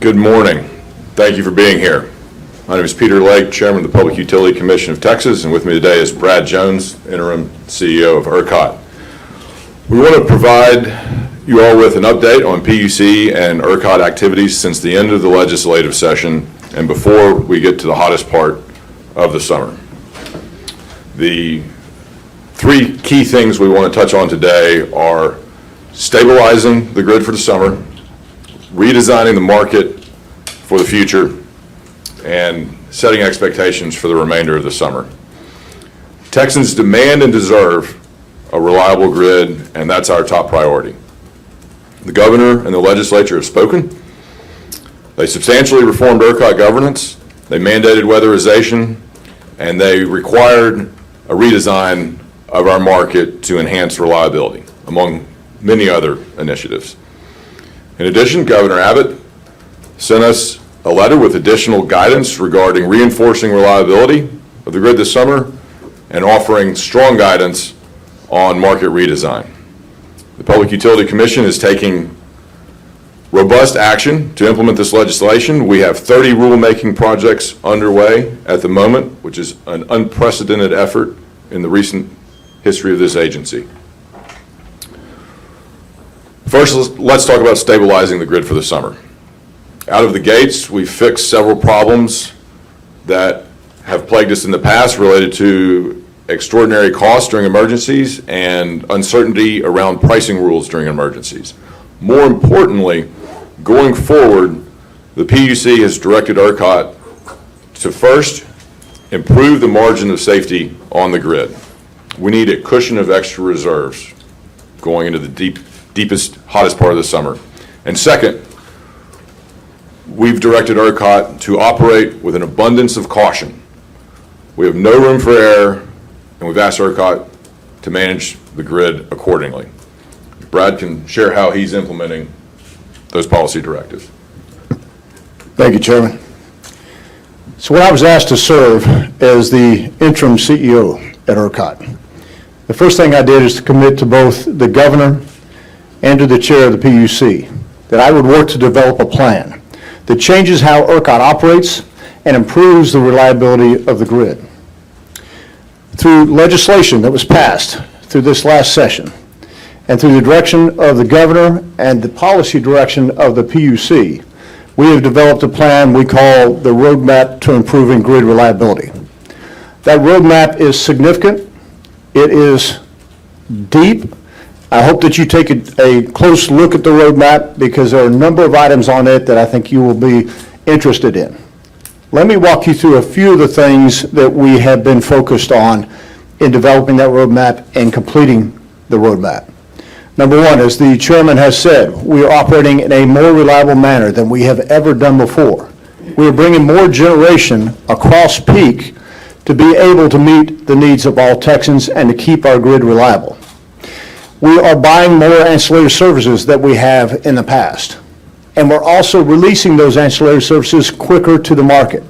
Good morning. Thank you for being here. My name is Peter Lake, Chairman of the Public Utility Commission of Texas, and with me today is Brad Jones, Interim CEO of ERCOT. We want to provide you all with an update on PUC and ERCOT activities since the end of the legislative session and before we get to the hottest part of the summer. The three key things we want to touch on today are stabilizing the grid for the summer, redesigning the market for the future, and setting expectations for the remainder of the summer. Texans demand and deserve a reliable grid, and that's our top priority. The governor and the legislature have spoken. They substantially reformed ERCOT governance, they mandated weatherization, and they required a redesign of our market to enhance reliability, among many other initiatives. In addition, Governor Abbott sent us a letter with additional guidance regarding reinforcing reliability of the grid this summer and offering strong guidance on market redesign. The Public Utility Commission is taking robust action to implement this legislation. We have 30 rulemaking projects underway at the moment, which is an unprecedented effort in the recent history of this agency. First, let's talk about stabilizing the grid for the summer. Out of the gates, we've fixed several problems that have plagued us in the past related to extraordinary costs during emergencies and uncertainty around pricing rules during emergencies. More importantly, going forward, the PUC has directed ERCOT to first improve the margin of safety on the grid. We need a cushion of extra reserves going into the deepest, hottest part of the summer. And second, we've directed ERCOT to operate with an abundance of caution. We have no room for error, and we've asked ERCOT to manage the grid accordingly. Brad can share how he's implementing those policy directives. Thank you, Chairman. So when I was asked to serve as the interim CEO at ERCOT, the first thing I did is to commit to both the governor and to the chair of the PUC that I would work to develop a plan that changes how ERCOT operates and improves the reliability of the grid. Through legislation that was passed through this last session and through the direction of the governor and the policy direction of the PUC, we have developed a plan we call the Roadmap to Improving Grid Reliability. That roadmap is significant. It is deep. I hope that you take a close look at the roadmap because there are a number of items on it that I think you will be interested in. Let me walk you through a few of the things that we have been focused on in developing that roadmap and completing the roadmap. Number one, as the chairman has said, we are operating in a more reliable manner than we have ever done before. We are bringing more generation across peak to be able to meet the needs of all Texans and to keep our grid reliable. We are buying more ancillary services that we have in the past. And we're also releasing those ancillary services quicker to the market.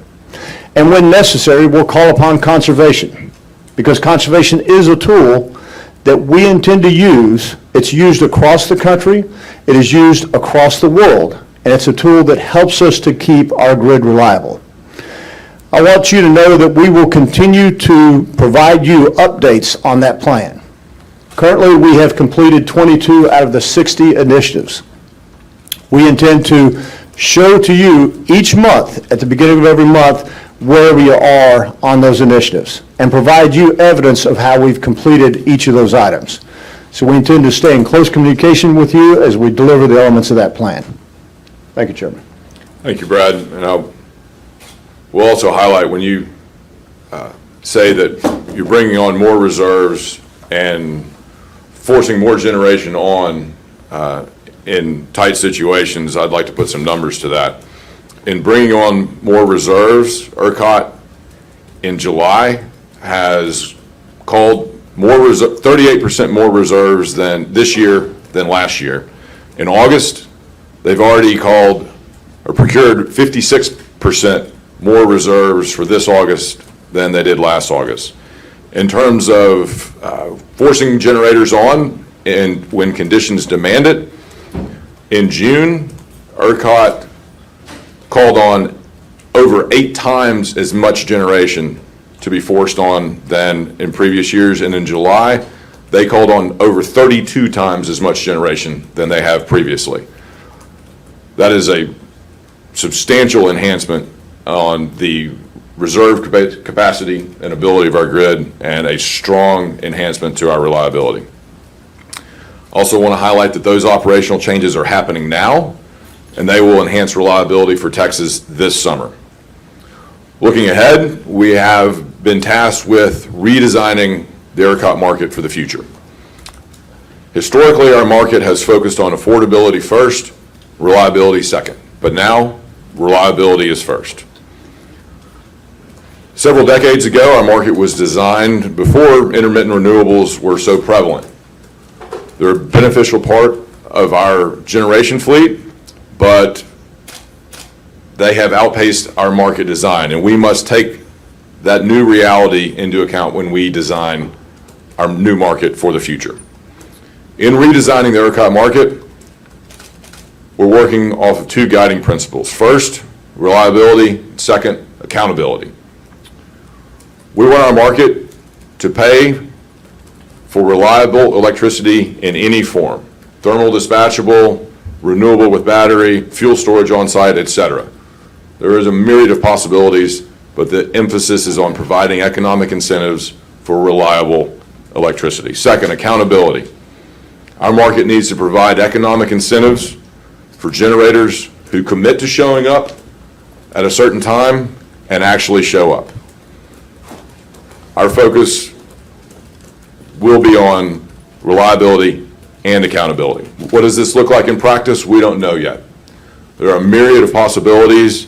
And when necessary, we'll call upon conservation, because conservation is a tool that we intend to use. It's used across the country, it is used across the world, and it's a tool that helps us to keep our grid reliable. I want you to know that we will continue to provide you updates on that plan. Currently, we have completed 22 out of the 60 initiatives. We intend to show to you each month, at the beginning of every month, where we are on those initiatives and provide you evidence of how we've completed each of those items. So we intend to stay in close communication with you as we deliver the elements of that plan. Thank you, Chairman. Thank you, Brad. And we'll also highlight when you say that you're bringing on more reserves and forcing more generation on in tight situations, I'd like to put some numbers to that. In bringing on more reserves, ERCOT in July has called 38% more reserves than this year than last year. In August, they've already called or procured 56% more reserves for this August than they did last August. In terms of forcing generators on and when conditions demand it, in June, ERCOT called on over 8 times as much generation to be forced on than in previous years, and in July, they called on over 32 times as much generation than they have previously. That is a substantial enhancement on the reserve capacity and ability of our grid, and a strong enhancement to our reliability. Also want to highlight that those operational changes are happening now, and they will enhance reliability for Texas this summer. Looking ahead, we have been tasked with redesigning the ERCOT market for the future. Historically, our market has focused on affordability first, reliability second, but now reliability is first. Several decades ago, our market was designed before intermittent renewables were so prevalent. They're a beneficial part of our generation fleet, but they have outpaced our market design, and we must take that new reality into account when we design our new market for the future. In redesigning the ERCOT market, we're working off of 2 guiding principles. First, reliability. Second, accountability. We want our market to pay for reliable electricity in any form: thermal dispatchable, renewable with battery, fuel storage on site, etc. There is a myriad of possibilities, but the emphasis is on providing economic incentives for reliable electricity. Second, accountability. Our market needs to provide economic incentives for generators who commit to showing up at a certain time and actually show up. Our focus will be on reliability and accountability. What does this look like in practice? We don't know yet. There are a myriad of possibilities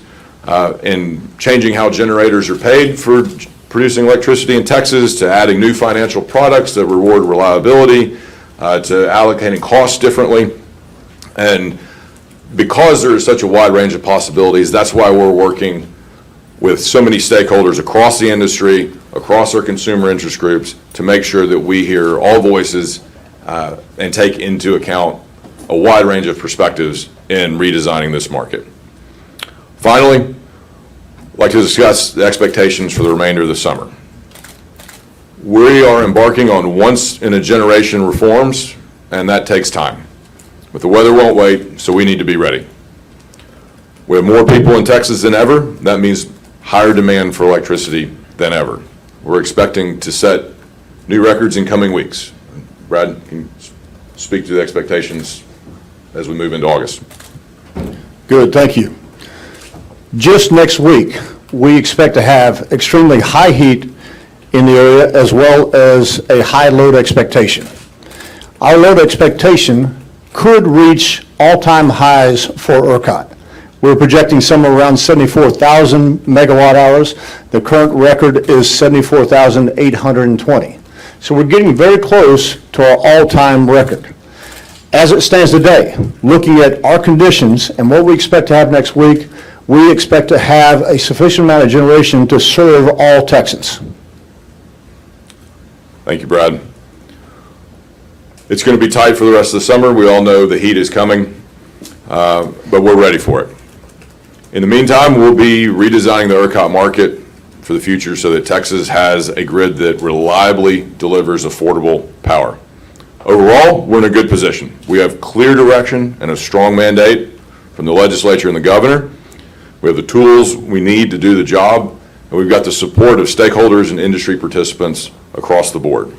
in changing how generators are paid for producing electricity in Texas, to adding new financial products that reward reliability, to allocating costs differently. And because there is such a wide range of possibilities, that's why we're working with so many stakeholders across the industry, across our consumer interest groups, to make sure that we hear all voices and take into account a wide range of perspectives in redesigning this market. Finally, I'd like to discuss the expectations for the remainder of the summer. We are embarking on once-in-a-generation reforms, and that takes time. But the weather won't wait, so we need to be ready. We have more people in Texas than ever. That means higher demand for electricity than ever. We're expecting to set new records in coming weeks. Brad, can you speak to the expectations as we move into August? Good, thank you. Just next week, we expect to have extremely high heat in the area, as well as a high load expectation. Our load expectation could reach all-time highs for ERCOT. We're projecting somewhere around 74,000 megawatt hours. The current record is 74,820. So we're getting very close to our all-time record. As it stands today, looking at our conditions and what we expect to have next week, we expect to have a sufficient amount of generation to serve all Texans. Thank you, Brad. It's going to be tight for the rest of the summer. We all know the heat is coming, but we're ready for it. In the meantime, we'll be redesigning the ERCOT market for the future so that Texas has a grid that reliably delivers affordable power. Overall, we're in a good position. We have clear direction and a strong mandate from the legislature and the governor. We have the tools we need to do the job, and we've got the support of stakeholders and industry participants across the board.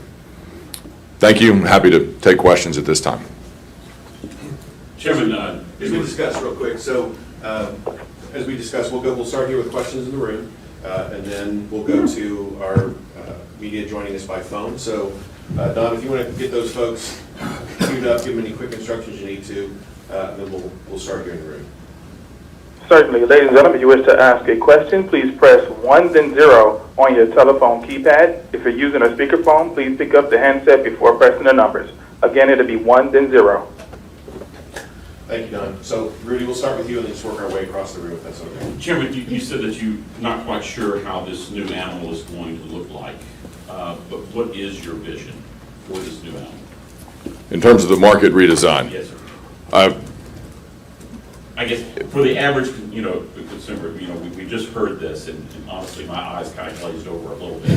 Thank you. I'm happy to take questions at this time. Chairman, As we discussed real quick, so as we discussed, we'll start here with questions in the room, and then we'll go to our media joining us by phone. So Don, if you want to get those folks queued up, give them any quick instructions you need to, then we'll start here in the room. Certainly. Ladies and gentlemen, if you wish to ask a question, please press 1 then 0 on your telephone keypad. If you're using a speakerphone, please pick up the handset before pressing the numbers. Again, it'll be 1 then 0. Thank you, Don. So Rudy, we'll start with you and then just work our way across the room if that's okay. Chairman, you said that you're not quite sure how this new animal is going to look like, but what is your vision for this new animal? In terms of the market redesign, Yes, sir. I guess, for the average, consumer, we just heard this, and honestly, my eyes kind of glazed over a little bit.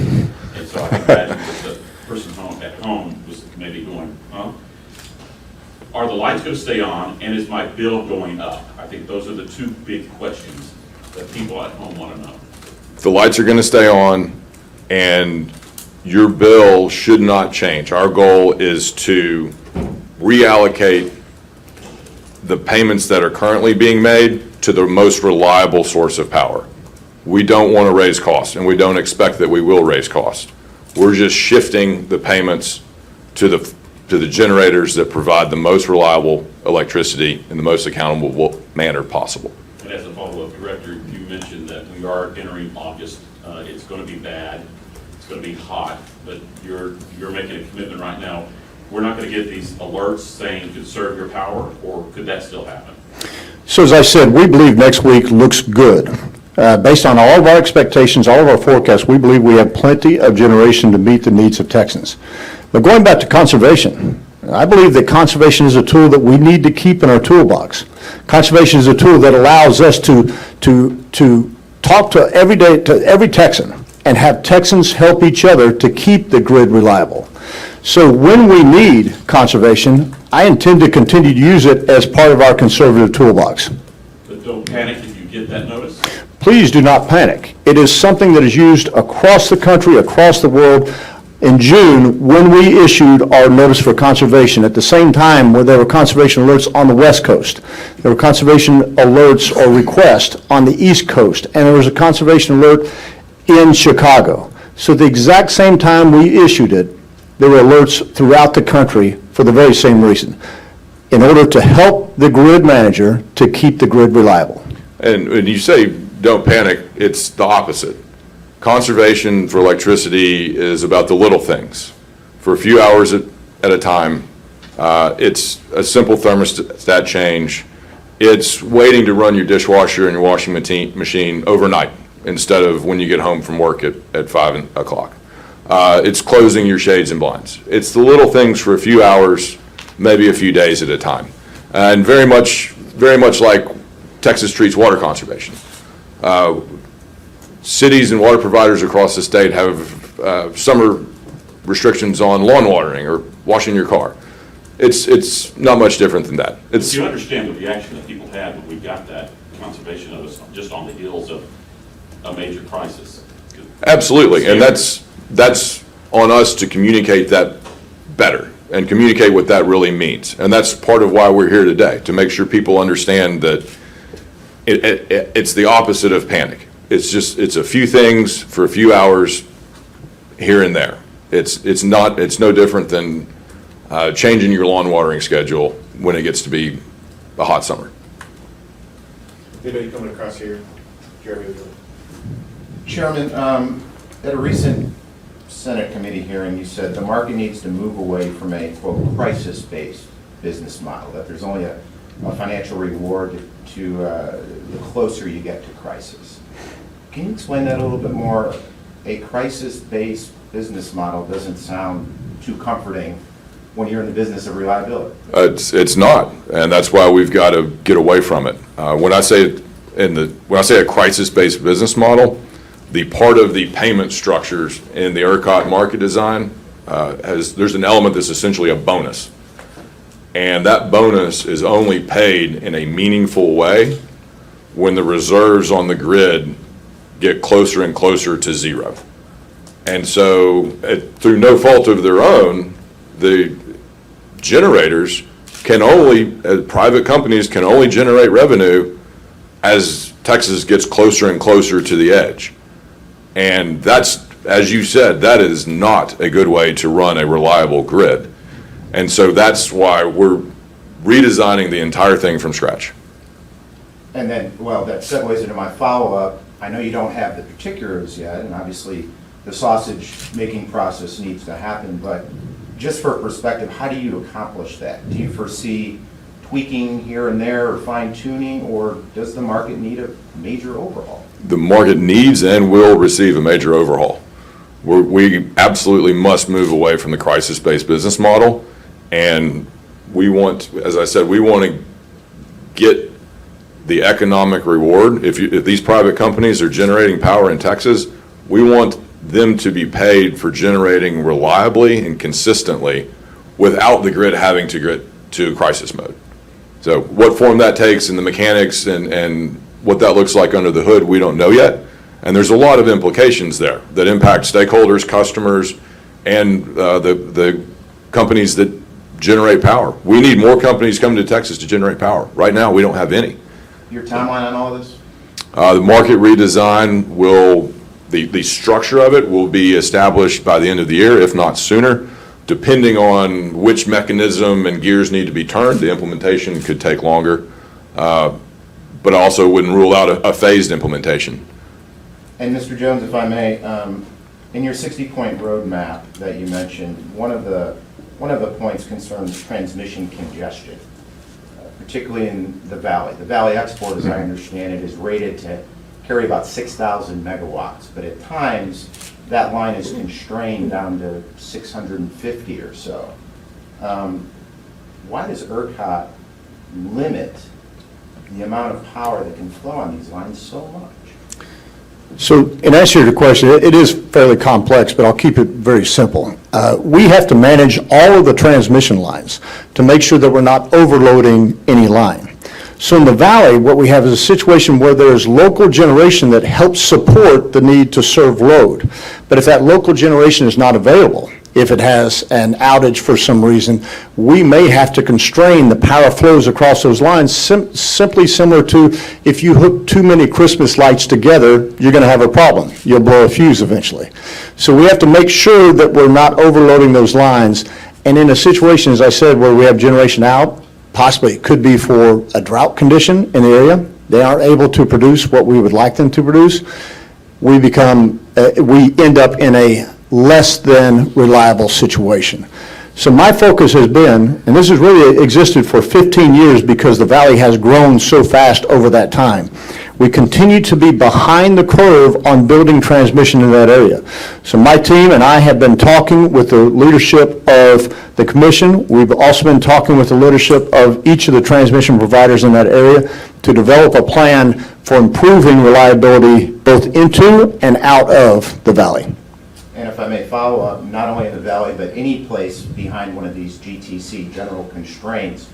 And so I can imagine that the person at home was maybe going, huh? Are the lights going to stay on, and is my bill going up? I think those are the two big questions that people at home want to know. The lights are going to stay on, and your bill should not change. Our goal is to reallocate the payments that are currently being made to the most reliable source of power. We don't want to raise costs, and we don't expect that we will raise costs. We're just shifting the payments to the generators that provide the most reliable electricity in the most accountable manner possible. And as a follow-up, Director, you mentioned that we are entering August. It's going to be bad. It's going to be hot, but you're making a commitment right now. We're not going to get these alerts saying conserve your power, or could that still happen? So as I said, we believe next week looks good. Based on all of our expectations, all of our forecasts, we believe we have plenty of generation to meet the needs of Texans. But going back to conservation, I believe that conservation is a tool that we need to keep in our toolbox. Conservation is a tool that allows us to talk to every Texan and have Texans help each other to keep the grid reliable. So when we need conservation, I intend to continue to use it as part of our conservative toolbox. But don't panic if you get that notice. Please do not panic. It is something that is used across the country, across the world. In June, when we issued our notice for conservation, at the same time where there were conservation alerts on the West Coast, there were conservation alerts or requests on the East Coast, and there was a conservation alert in Chicago. So at the exact same time we issued it, there were alerts throughout the country for the very same reason, in order to help the grid manager to keep the grid reliable. And when you say don't panic, it's the opposite. Conservation for electricity is about the little things. For a few hours at a time, it's a simple thermostat change. It's waiting to run your dishwasher and your washing machine overnight instead of when you get home from work at 5 o'clock. It's closing your shades and blinds. It's the little things for a few hours, maybe a few days at a time. And very much like Texas treats water conservation. Cities and water providers across the state have summer restrictions on lawn watering or washing your car. It's not much different than that. Do you understand the reaction that people had when we got that conservation notice just on the heels of a major crisis? Absolutely, and that's on us to communicate that better and communicate what that really means. And that's part of why we're here today, to make sure people understand that it's the opposite of panic. It's a few things for a few hours here and there. It's no different than changing your lawn watering schedule when it gets to be a hot summer. Anybody coming across here? Jeremy? Chairman, at a recent Senate committee hearing, you said the market needs to move away from a, quote, crisis-based business model, that there's only a financial reward to the closer you get to crisis. Can you explain that a little bit more? A crisis-based business model doesn't sound too comforting when you're in the business of reliability. It's not, and that's why we've got to get away from it. When I say a crisis-based business model, the part of the payment structures in the ERCOT market design there's an element that's essentially a bonus, and that bonus is only paid in a meaningful way when the reserves on the grid get closer and closer to zero. And so, through no fault of their own, the generators private companies can only generate revenue as Texas gets closer and closer to the edge. And that's, as you said, that is not a good way to run a reliable grid. And so that's why we're redesigning the entire thing from scratch. And then, well, that segues into my follow-up. I know you don't have the particulars yet, and obviously the sausage-making process needs to happen, but just for perspective, how do you accomplish that? Do you foresee tweaking here and there or fine-tuning, or does the market need a major overhaul? The market needs and will receive a major overhaul. We absolutely must move away from the crisis-based business model, and we want, as I said, we want to get the economic reward. If these private companies are generating power in Texas, we want them to be paid for generating reliably and consistently without the grid having to get to crisis mode. So what form that takes and the mechanics and what that looks like under the hood, we don't know yet. And there's a lot of implications there that impact stakeholders, customers, and the companies that generate power. We need more companies coming to Texas to generate power. Right now, we don't have any. Your timeline on all this? The market redesign will, the structure of it will be established by the end of the year, if not sooner. Depending on which mechanism and gears need to be turned, the implementation could take longer, but also wouldn't rule out a phased implementation. And Mr. Jones, if I may, in your 60-point roadmap that you mentioned, one of the points concerns transmission congestion, particularly in the Valley. The Valley Export, as I understand it, is rated to carry about 6,000 megawatts, but at times that line is constrained down to 650 or so. Why does ERCOT limit the amount of power that can flow on these lines so much? So in answer to your question, it is fairly complex, but I'll keep it very simple. We have to manage all of the transmission lines to make sure that we're not overloading any line. So in the Valley, what we have is a situation where there's local generation that helps support the need to serve load. But if that local generation is not available, if it has an outage for some reason, we may have to constrain the power flows across those lines, simply similar to if you hook too many Christmas lights together, you're going to have a problem. You'll blow a fuse eventually. So we have to make sure that we're not overloading those lines. And in a situation, as I said, where we have generation out, possibly it could be for a drought condition in the area. They aren't able to produce what we would like them to produce. We end up in a less than reliable situation. So my focus has been, and this has really existed for 15 years because the Valley has grown so fast over that time. We continue to be behind the curve on building transmission in that area. So my team and I have been talking with the leadership of the commission. We've also been talking with the leadership of each of the transmission providers in that area to develop a plan for improving reliability both into and out of the Valley. And if I may follow up, not only in the Valley, but any place behind one of these GTC general constraints,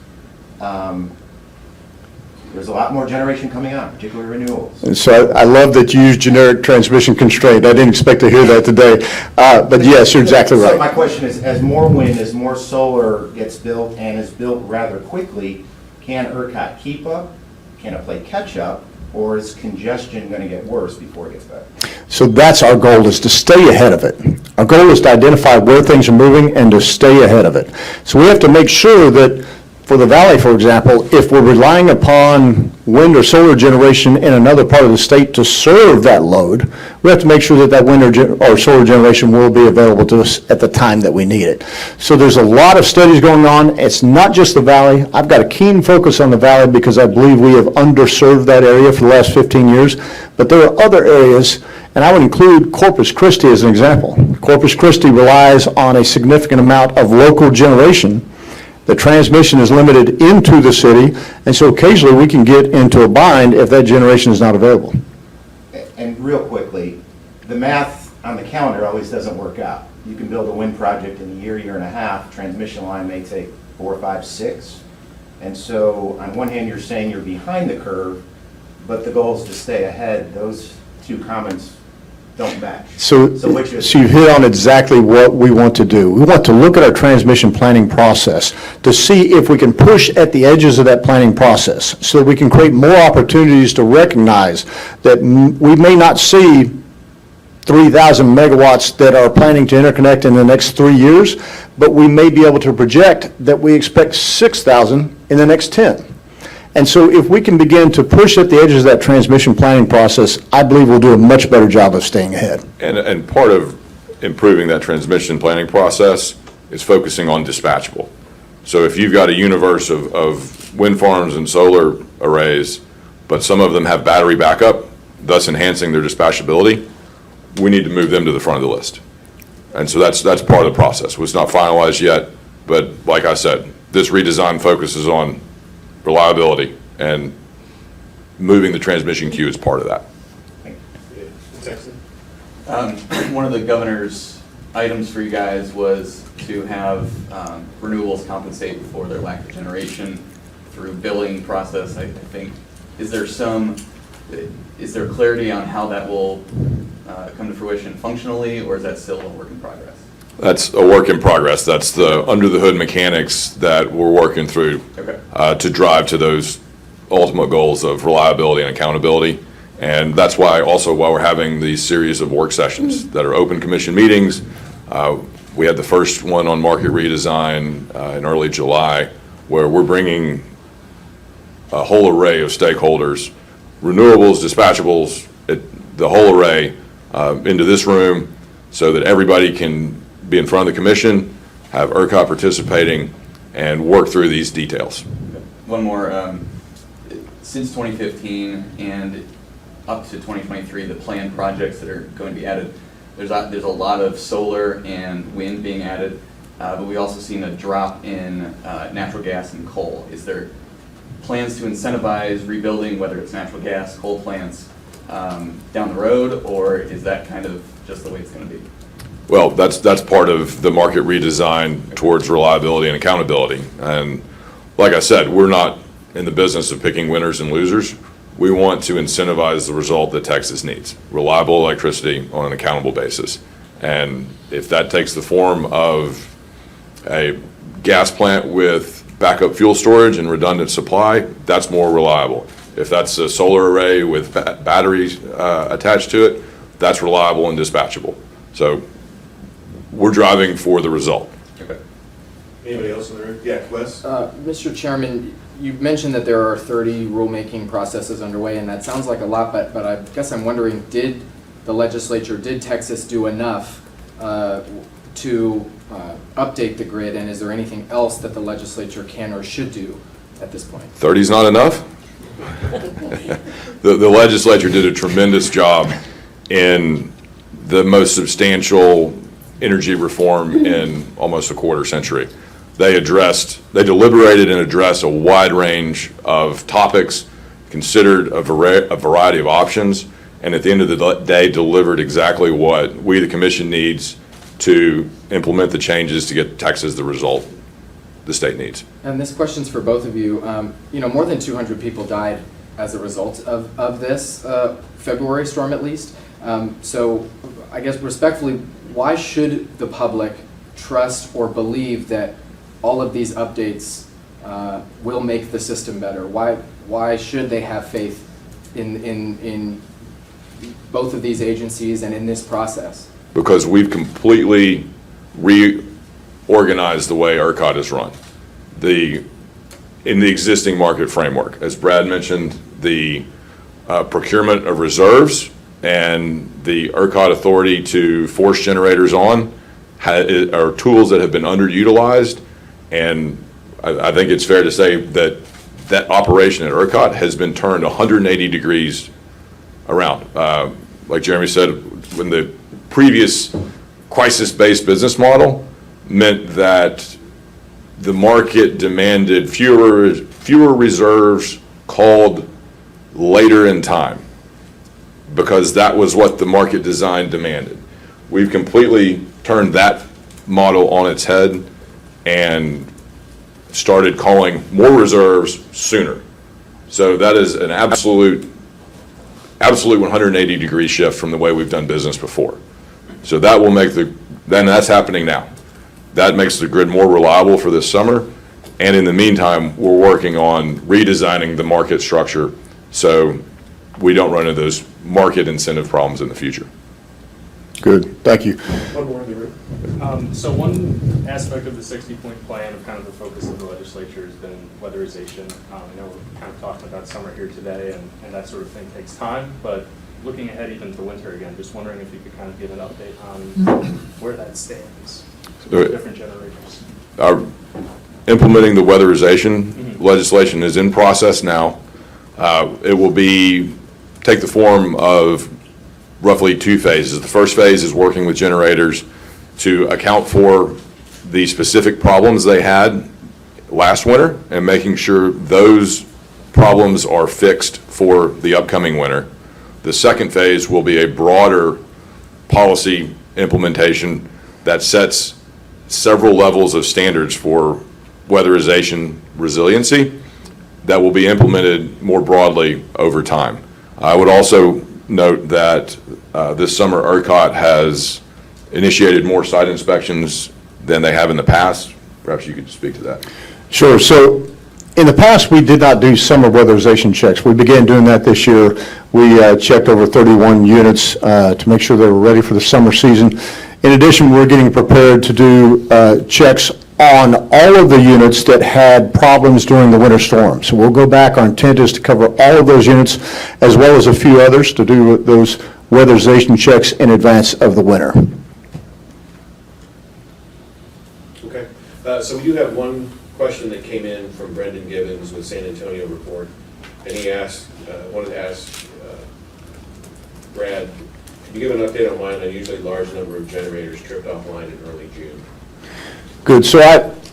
there's a lot more generation coming on, particularly renewables. And so I love that you use generic transmission constraint. I didn't expect to hear that today. But yes, you're exactly So right. my question is, as more wind, as more solar gets built and is built rather quickly, can ERCOT keep up? Can it play catch up? Or is congestion going to get worse before it gets better? So that's our goal, is to stay ahead of it. Our goal is to identify where things are moving and to stay ahead of it. So we have to make sure that for the Valley, for example, if we're relying upon wind or solar generation in another part of the state to serve that load, we have to make sure that that wind or solar generation will be available to us at the time that we need it. So there's a lot of studies going on. It's not just the Valley. I've got a keen focus on the Valley because I believe we have underserved that area for the last 15 years. But there are other areas, and I would include Corpus Christi as an example. Corpus Christi relies on a significant amount of local generation. The transmission is limited into the city, and so occasionally we can get into a bind if that generation is not available. And real quickly, the math on the calendar always doesn't work out. You can build a wind project in a year, year and a half. Transmission line may take 4, 5, 6. And so on one hand, you're saying you're behind the curve, but the goal is to stay ahead. Those two comments don't match. So which is you hit on exactly what we want to do. We want to look at our transmission planning process to see if we can push at the edges of that planning process so that we can create more opportunities to recognize that we may not see 3,000 megawatts that are planning to interconnect in the next 3 years, but we may be able to project that we expect 6,000 in the next 10. And so if we can begin to push at the edges of that transmission planning process, I believe we'll do a much better job of staying ahead. And part of improving that transmission planning process is focusing on dispatchable. So if you've got a universe of wind farms and solar arrays, but some of them have battery backup, thus enhancing their dispatchability, we need to move them to the front of the list. And so that's part of the process. It's not finalized yet, but like I said, this redesign focuses on reliability and moving the transmission queue is part of that. Sexton? One of the governor's items for you guys was to have renewables compensate for their lack of generation through billing process, I think. Is there clarity on how that will come to fruition functionally, or is that still a work in progress? That's a work in progress. That's the under-the-hood mechanics that we're working through to drive to those ultimate goals of reliability and accountability. And that's why we're having these series of work sessions that are open commission meetings. We had the first one on market redesign in early July, where we're bringing a whole array of stakeholders, renewables, dispatchables, the whole array into this room so that everybody can be in front of the commission, have ERCOT participating, and work through these details. One more. Since 2015 and up to 2023, the planned projects that are going to be added, there's a lot of solar and wind being added, but we also seen a drop in natural gas and coal. Is there plans to incentivize rebuilding, whether it's natural gas, coal plants, down the road, or is that kind of just the way it's going to be? Well, that's part of the market redesign towards reliability and accountability. And like I said, we're not in the business of picking winners and losers. We want to incentivize the result that Texas needs, reliable electricity on an accountable basis. And if that takes the form of a gas plant with backup fuel storage and redundant supply, that's more reliable. If that's a solar array with batteries attached to it, that's reliable and dispatchable. So we're driving for the result. Okay. Anybody else in the room? Yeah, Wes? Mr. Chairman, you mentioned that there are 30 rulemaking processes underway, and that sounds like a lot, but I guess I'm wondering, did Texas do enough to update the grid, and is there anything else that the legislature can or should do at this point? 30 is not enough? The legislature did a tremendous job in the most substantial energy reform in almost a quarter century. They deliberated and addressed a wide range of topics, considered a variety of options, and at the end of the day delivered exactly what we, the commission, needs to implement the changes to get Texas the result the state needs. And this question's for both of you. More than 200 people died as a result of this February storm, at least. So I guess respectfully, why should the public trust or believe that all of these updates will make the system better? Why should they have faith in both of these agencies and in this process? Because we've completely reorganized the way ERCOT is run. In the existing market framework, as Brad mentioned, the procurement of reserves and the ERCOT authority to force generators on are tools that have been underutilized, and I think it's fair to say that that operation at ERCOT has been turned 180 degrees around. Like Jeremy said, when the previous crisis-based business model meant that the market demanded fewer reserves called later in time, because that was what the market design demanded. We've completely turned that model on its head and started calling more reserves sooner. So that is an absolute 180 degree shift from the way we've done business before. So that will make then that's happening now. That makes the grid more reliable for this summer. And in the meantime, we're working on redesigning the market structure so we don't run into those market incentive problems in the future. Good, thank you. One more in the room. So one aspect of the 60-point plan of kind of the focus of the legislature has been weatherization. I know we're kind of talking about summer here today, and that sort of thing takes time, but looking ahead even to winter again, just wondering if you could kind of give an update on where that stands for different generators. Implementing the weatherization legislation is in process now. It will take the form of roughly two phases. The first phase is working with generators to account for the specific problems they had last winter and making sure those problems are fixed for the upcoming winter. The second phase will be a broader policy implementation that sets several levels of standards for weatherization resiliency that will be implemented more broadly over time. I would also note that this summer ERCOT has initiated more site inspections than they have in the past. Perhaps you could speak to that. Sure. So in the past, we did not do summer weatherization checks. We began doing that this year. We checked over 31 units to make sure they were ready for the summer season. In addition, we're getting prepared to do checks on all of the units that had problems during the winter storm. So we'll go back. Our intent is to cover all of those units as well as a few others to do those weatherization checks in advance of the winter. Okay, so we do have one question that came in from Brendan Gibbons with San Antonio Report, and he asked, wanted to ask Brad, can you give an update on why an unusually large number of generators tripped offline in early June? Good. So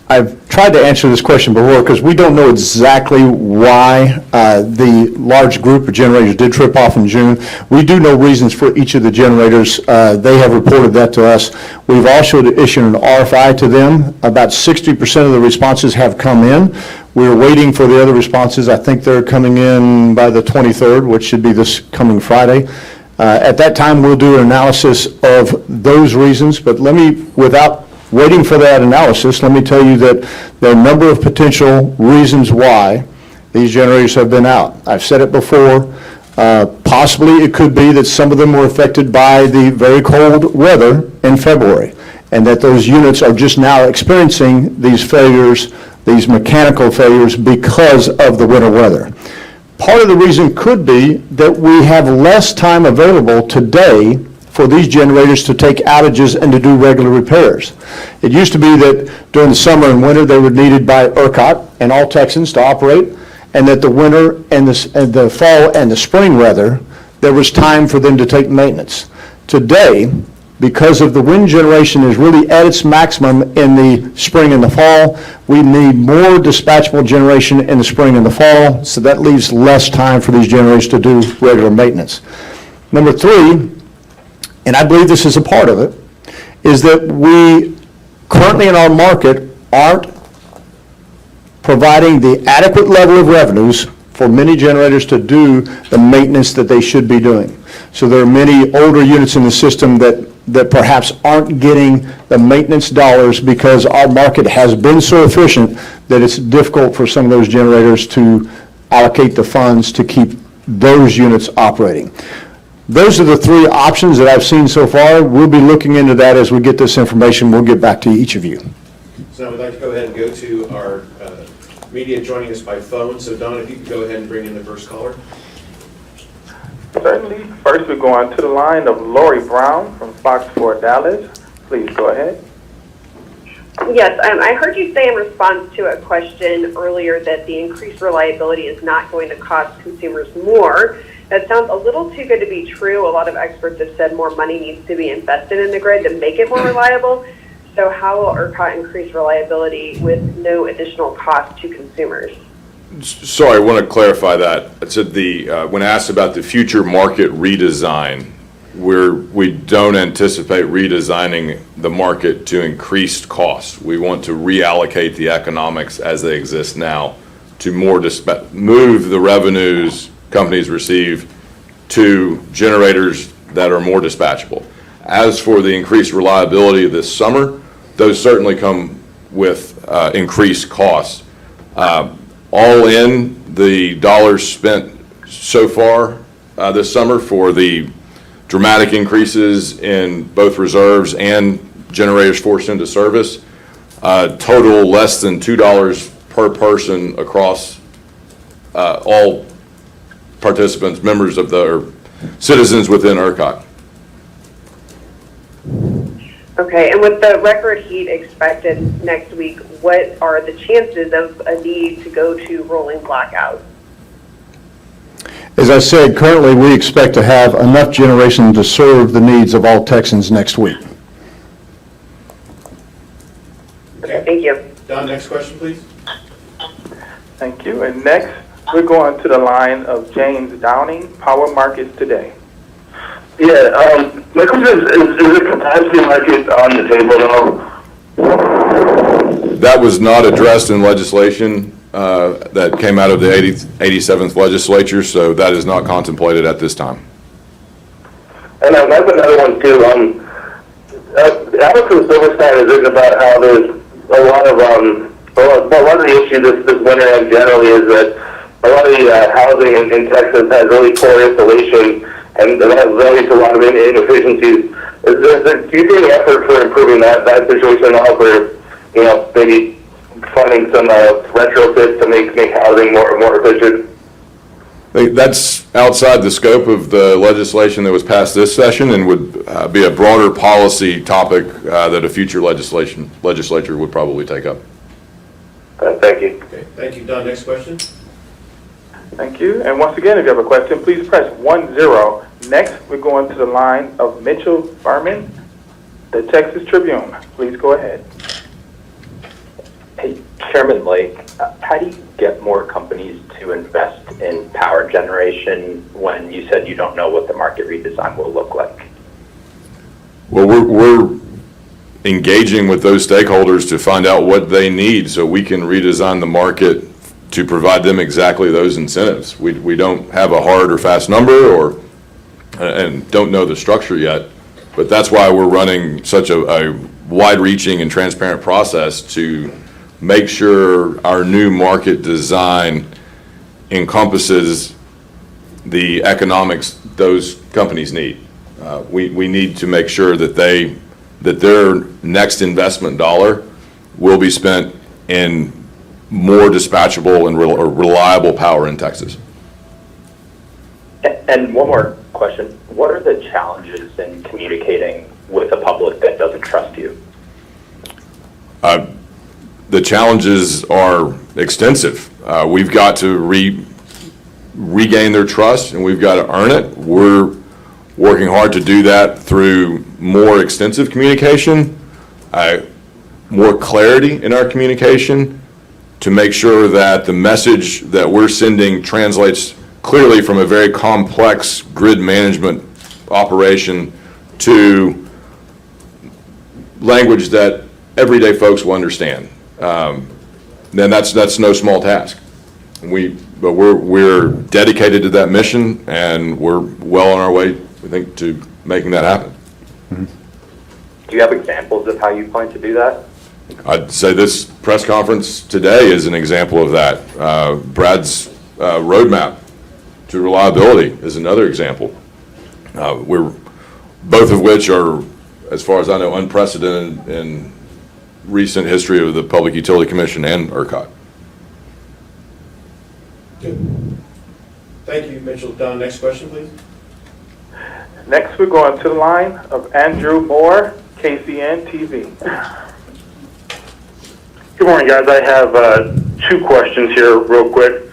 I've tried to answer this question before because we don't know exactly why the large group of generators did trip off in June. We do know reasons for each of the generators. They have reported that to us. We've also issued an RFI to them. About 60% of the responses have come in. We're waiting for the other responses. I think they're coming in by the 23rd, which should be this coming Friday. At that time, we'll do an analysis of those reasons, but without waiting for that analysis, let me tell you that there are a number of potential reasons why these generators have been out. I've said it before, possibly it could be that some of them were affected by the very cold weather in February, and that those units are just now experiencing these failures, these mechanical failures because of the winter weather. Part of the reason could be that we have less time available today for these generators to take outages and to do regular repairs. It used to be that during the summer and winter they were needed by ERCOT and all Texans to operate, and that the winter and the fall and the spring weather, there was time for them to take maintenance. Today, because of the wind generation is really at its maximum in the spring and the fall, we need more dispatchable generation in the spring and the fall, so that leaves less time for these generators to do regular maintenance. Number three, and I believe this is a part of it, is that we currently in our market aren't providing the adequate level of revenues for many generators to do the maintenance that they should be doing. So there are many older units in the system that perhaps aren't getting the maintenance dollars because our market has been so efficient that it's difficult for some of those generators to allocate the funds to keep those units operating. Those are the three options that I've seen so far. We'll be looking into that as we get this information. We'll get back to each of you. So now we'd like to go ahead and go to our media joining us by phone. So Don, if you could go ahead and bring in the first caller. Certainly. First, we're going to the line of Lori Brown from Fox 4 Dallas. Please go ahead. Yes, I heard you say in response to a question earlier that the increased reliability is not going to cost consumers more. That sounds a little too good to be true. A lot of experts have said more money needs to be invested in the grid to make it more reliable. So how will ERCOT increase reliability with no additional cost to consumers? Sorry, I want to clarify that. I said when asked about the future market redesign, we don't anticipate redesigning the market to increased costs. We want to reallocate the economics as they exist now to move the revenues companies receive to generators that are more dispatchable. As for the increased reliability this summer, those certainly come with increased costs. All in, the dollars spent so far this summer for the dramatic increases in both reserves and generators forced into service total less than $2 per person across all participants, members of or citizens within ERCOT. Okay, and with the record heat expected next week, what are the chances of a need to go to rolling blackout? As I said, currently we expect to have enough generation to serve the needs of all Texans next week. Okay, thank you. Don, next question, please. Thank you. And next, we're going to the line of James Downing, Power Markets Today. Yeah, my question is the capacity market on the table now? That was not addressed in legislation that came out of the 87th legislature, so that is not contemplated at this time. And I have another one too. Alex from Silverstein has written about how there's a lot of, one of the issues this winter and generally is that a lot of the housing in Texas has really poor installation and that leads to a lot of inefficiencies. Do you see any effort for improving that situation at all, for, maybe funding some retrofits to make housing more efficient? That's outside the scope of the legislation that was passed this session and would be a broader policy topic that a future legislature would probably take up. Thank you. Okay, thank you. Don, next question? Thank you. And once again, if you have a question, please press 10. Next, we're going to the line of Mitchell Berman, the Texas Tribune. Please go ahead. Hey, Chairman Lake, how do you get more companies to invest in power generation when you said you don't know what the market redesign will look like? Well, we're engaging with those stakeholders to find out what they need so we can redesign the market to provide them exactly those incentives. We don't have a hard or fast number and don't know the structure yet, but that's why we're running such a wide-reaching and transparent process to make sure our new market design encompasses the economics those companies need. We need to make sure that their next investment dollar will be spent in more dispatchable and reliable power in Texas. And one more question. What are the challenges in communicating with a public that doesn't trust you? The challenges are extensive. We've got to regain their trust, and we've got to earn it. We're working hard to do that through more extensive communication, more clarity in our communication, to make sure that the message that we're sending translates clearly from a very complex grid management operation to language that everyday folks will understand. Then that's no small task. But we're dedicated to that mission, and we're well on our way, I think, to making that happen. Do you have examples of how you plan to do that? I'd say this press conference today is an example of that. Brad's roadmap to reliability is another example. We're both of which are, as far as I know, unprecedented in recent history of the Public Utility Commission and ERCOT. Good. Thank you, Mitchell. Don, next question, please. Next, we're going to the line of Andrew Moore, KCN TV. Good morning, guys. I have two questions here real quick.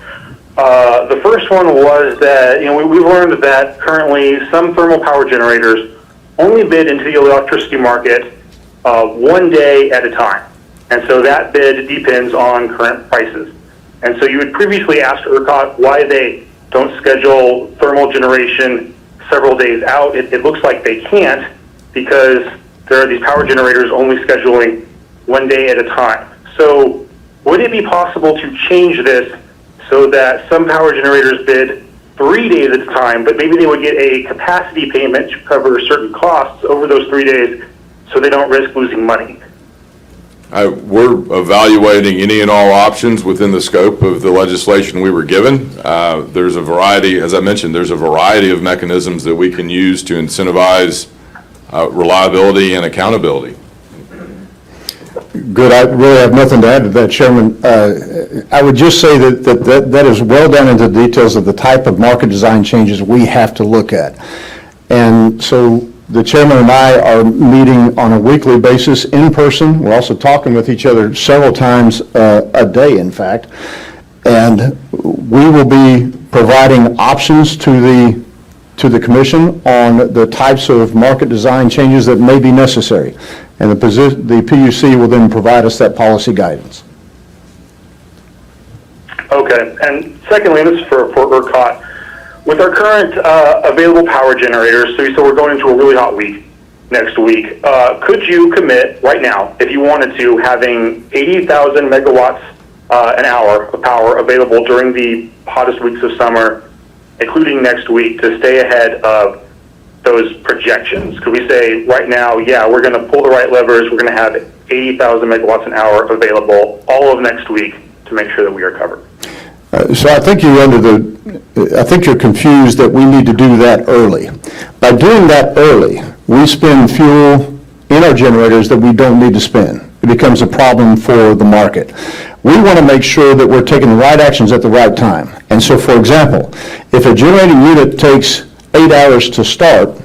The first one was that, we've learned that currently some thermal power generators only bid into the electricity market 1 day at a time. And so that bid depends on current prices. And so you had previously asked ERCOT why they don't schedule thermal generation several days out. It looks like they can't because there are these power generators only scheduling 1 day at a time. So would it be possible to change this so that some power generators bid 3 days at a time, but maybe they would get a capacity payment to cover certain costs over those 3 days so they don't risk losing money? We're evaluating any and all options within the scope of the legislation we were given. There's a variety, as I mentioned, there's a variety of mechanisms that we can use to incentivize reliability and accountability. Good. I really have nothing to add to that, Chairman. I would just say that is well down into the details of the type of market design changes we have to look at. And so the chairman and I are meeting on a weekly basis in person. We're also talking with each other several times a day, in fact. And we will be providing options to the commission on the types of market design changes that may be necessary. And the PUC will then provide us that policy guidance. Okay. And Secondly, and this is for ERCOT, with our current available power generators, so we're going into a really hot week next week, could you commit right now, if you wanted to, having 80,000 megawatts an hour of power available during the hottest weeks of summer, including next week, to stay ahead of those projections? Could we say right now, yeah, we're going to pull the right levers, we're going to have 80,000 megawatts an hour available all of next week to make sure that we are covered? So I think I think you're confused that we need to do that early. By doing that early, we spend fuel in our generators that we don't need to spend. It becomes a problem for the market. We want to make sure that we're taking the right actions at the right time. And so, for example, if a generating unit takes 8 hours to start,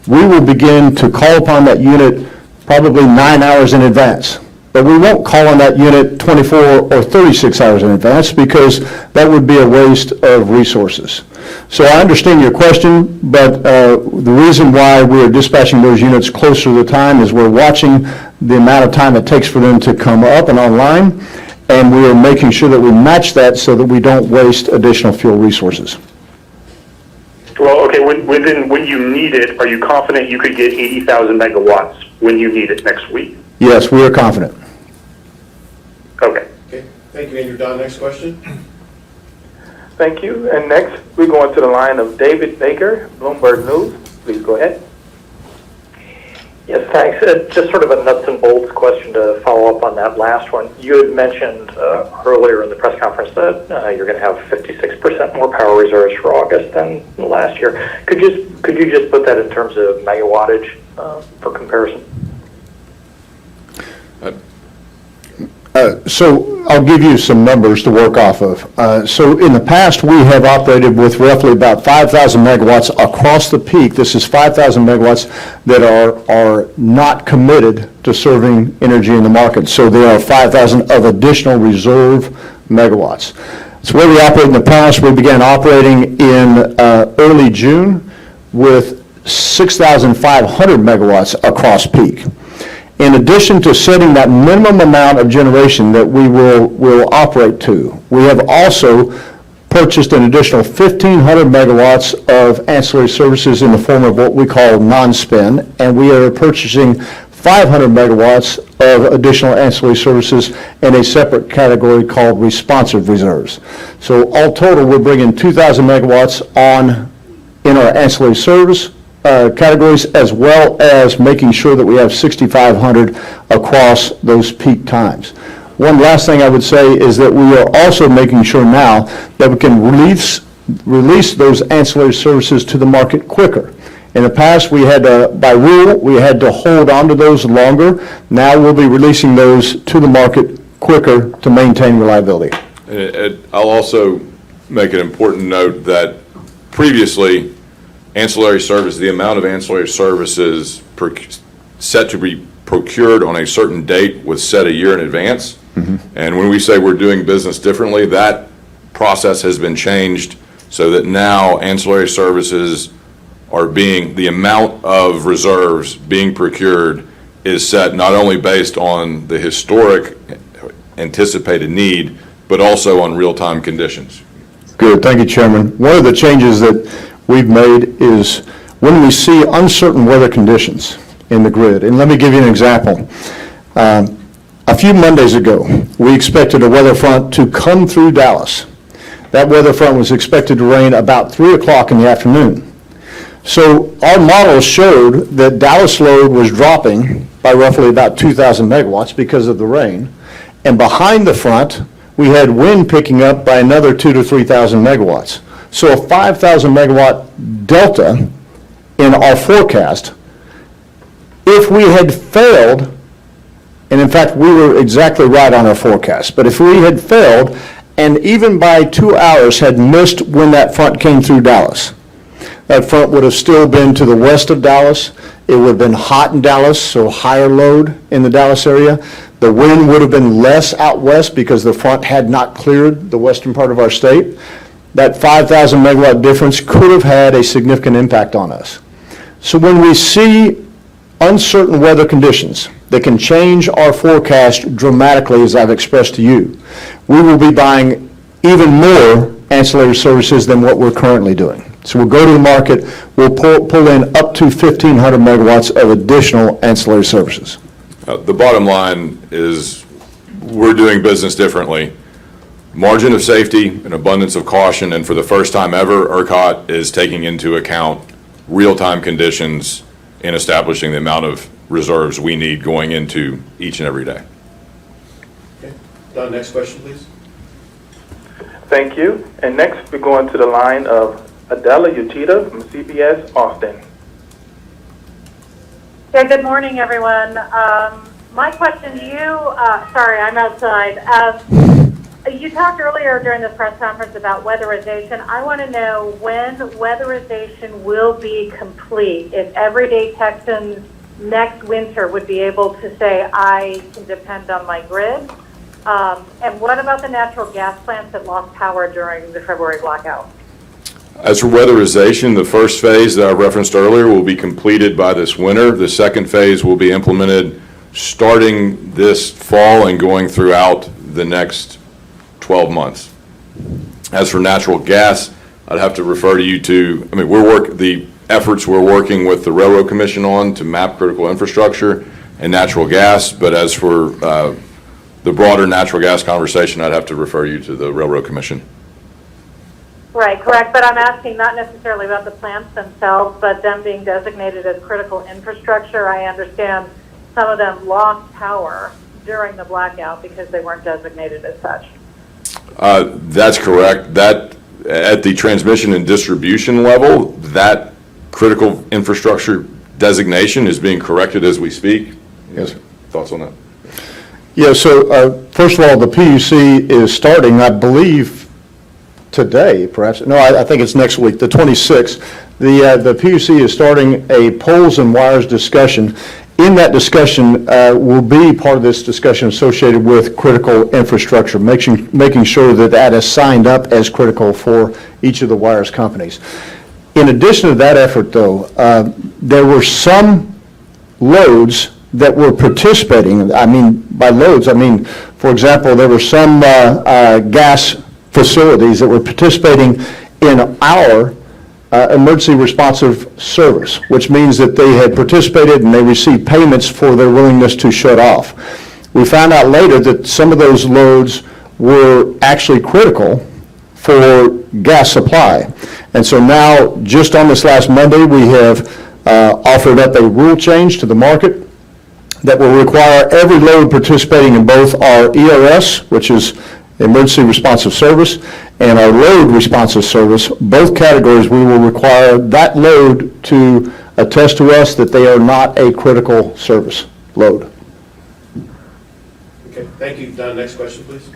we will begin to call upon that unit probably 9 hours in advance. But we won't call on that unit 24 or 36 hours in advance because that would be a waste of resources. So I understand your question, but the reason why we're dispatching those units closer to the time is we're watching the amount of time it takes for them to come up and online, and we are making sure that we match that so that we don't waste additional fuel resources. Well, okay, when you need it, are you confident you could get 80,000 megawatts when you need it next week? Yes, we are confident. Okay. Okay, thank you, Andrew. Don, next question. Thank you. And next, we go into the line of David Baker, Bloomberg News. Please go ahead. Yes, thanks. Just sort of a nuts and bolts question to follow up on that last one. You had mentioned earlier in the press conference that you're going to have 56% more power reserves for August than last year. Could you just put that in terms of megawattage for comparison? So I'll give you some numbers to work off of. So in the past, we have operated with roughly about 5,000 megawatts across the peak. This is 5,000 megawatts that are not committed to serving energy in the market. So there are 5,000 of additional reserve megawatts. So where we operate in the past, we began operating in early June with 6,500 megawatts across peak. In addition to setting that minimum amount of generation that we will operate to, we have also purchased an additional 1,500 megawatts of ancillary services in the form of what we call non-spin, and we are purchasing 500 megawatts of additional ancillary services in a separate category called responsive reserves. So all total, we're bringing 2,000 megawatts on in our ancillary service categories, as well as making sure that we have 6,500 across those peak times. One last thing I would say is that we are also making sure now that we can release those ancillary services to the market quicker. In the past, we had to, by rule, we had to hold on to those longer. Now we'll be releasing those to the market quicker to maintain reliability. I'll also make an important note that previously, ancillary service, the amount of ancillary services set to be procured on a certain date was set a year in advance. Mm-hmm. And when we say we're doing business differently, that process has been changed so that now ancillary services are the amount of reserves being procured is set not only based on the historic anticipated need, but also on real-time conditions. Good, thank you, Chairman. One of the changes that we've made is when we see uncertain weather conditions in the grid, and let me give you an example. A few Mondays ago, we expected a weather front to come through Dallas. That weather front was expected to rain about 3 o'clock in the afternoon. So our models showed that Dallas load was dropping by roughly about 2,000 megawatts because of the rain, and behind the front, we had wind picking up by another 2,000 to 3,000 megawatts. So a 5,000 megawatt delta in our forecast. If we had failed, and in fact we were exactly right on our forecast, but if we had failed and even by 2 hours had missed when that front came through Dallas, that front would have still been to the west of Dallas. It would have been hot in Dallas, so higher load in the Dallas area. The wind would have been less out west because the front had not cleared the western part of our state. That 5,000 megawatt difference could have had a significant impact on us. So when we see uncertain weather conditions that can change our forecast dramatically, as I've expressed to you, we will be buying even more ancillary services than what we're currently doing. So we'll go to the market, we'll pull in up to 1,500 megawatts of additional ancillary services. The bottom line is we're doing business differently. Margin of safety, an abundance of caution, and for the first time ever, ERCOT is taking into account real-time conditions in establishing the amount of reserves we need going into each and every day. Okay. Don, next question, please. Thank you. And next, we go into the line of Adela Utita from CBS Austin. Yeah, good morning, everyone. My question to you, sorry, I'm outside. You talked earlier during the press conference about weatherization. I want to know when weatherization will be complete. If everyday Texans next winter would be able to say, I can depend on my grid. And what about the natural gas plants that lost power during the February blackout? As for weatherization, the first phase that I referenced earlier will be completed by this winter. The second phase will be implemented starting this fall and going throughout the next 12 months. As for natural gas, I'd have to refer you to, the efforts we're working with the Railroad Commission on to map critical infrastructure and natural gas, but as for the broader natural gas conversation, I'd have to refer you to the Railroad Commission. Right, correct, but I'm asking not necessarily about the plants themselves, but them being designated as critical infrastructure. I understand some of them lost power during the blackout because they weren't designated as such. That's correct. That, at the transmission and distribution level, that critical infrastructure designation is being corrected as we speak. Yes, sir. Thoughts on that? Yeah, so first of all, the PUC is starting, I believe, today, perhaps. No, I think it's next week, the 26th. The PUC is starting a poles and wires discussion. In that discussion will be part of this discussion associated with critical infrastructure, making sure that that is signed up as critical for each of the wires companies. In addition to that effort, though, there were some loads that were participating. I mean, by loads, I mean, for example, there were some gas facilities that were participating in our emergency responsive service, which means that they had participated and they received payments for their willingness to shut off. We found out later that some of those loads were actually critical for gas supply. And so now, just on this last Monday, we have offered up a rule change to the market that will require every load participating in both our ERS, which is Emergency Responsive Service, and our Load Responsive Service, both categories, we will require that load to attest to us that they are not a critical service load. Okay, thank you. Don, next question, please.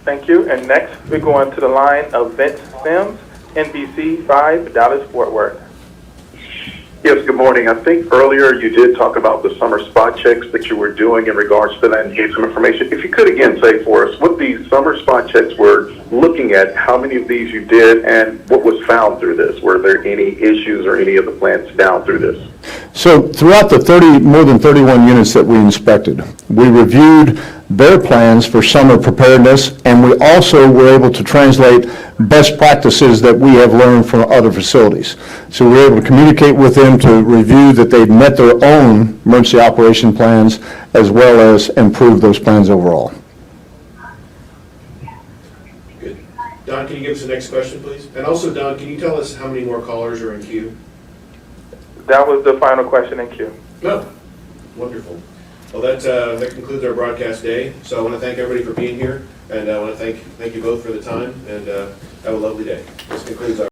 Thank you. And next, we go on to the line of Vince Sims, NBC 5, Dallas-Fort Worth. Yes, good morning. I think earlier you did talk about the summer spot checks that you were doing in regards to that and gave some information. If you could again say for us what these summer spot checks were looking at, how many of these you did, and what was found through this. Were there any issues or any of the plants down through this? So throughout the more than 31 units that we inspected, we reviewed their plans for summer preparedness, and we also were able to translate best practices that we have learned from other facilities. So we were able to communicate with them to review that they've met their own emergency operation plans as well as improve those plans overall. Good. Don, can you give us the next question, please? And also, Don, can you tell us how many more callers are in queue? That was the final question in queue. No. Wonderful. Well, that concludes our broadcast day. So I want to thank everybody for being here, and I want to thank you both for the time, and have a lovely day. This concludes our